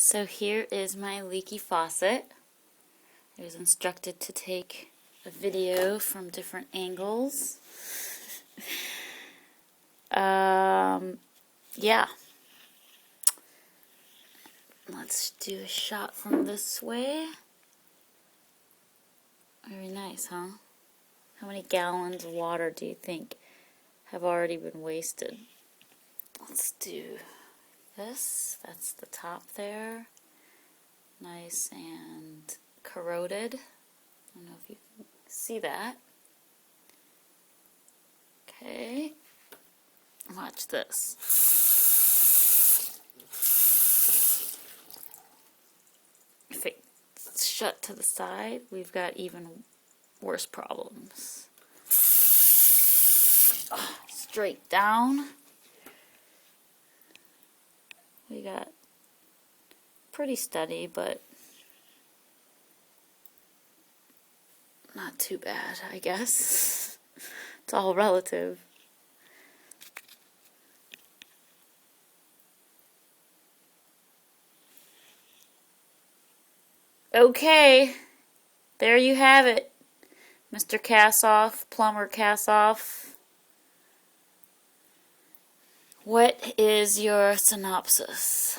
So here is my leaky faucet. I was instructed to take a video from different angles. Yeah. Let's do a shot from this way. Very nice, huh? How many gallons of water do you think have already been wasted? Let's do this. That's the top there. Nice and corroded. I don't know if you can see that. Okay. Watch this. If it's shut to the side, we've got even worse problems. Straight down, we got pretty steady, but not too bad, I guess. It's all relative. Okay, there you have it, Mr. Kassoff, Plumber Kassoff. What is your synopsis?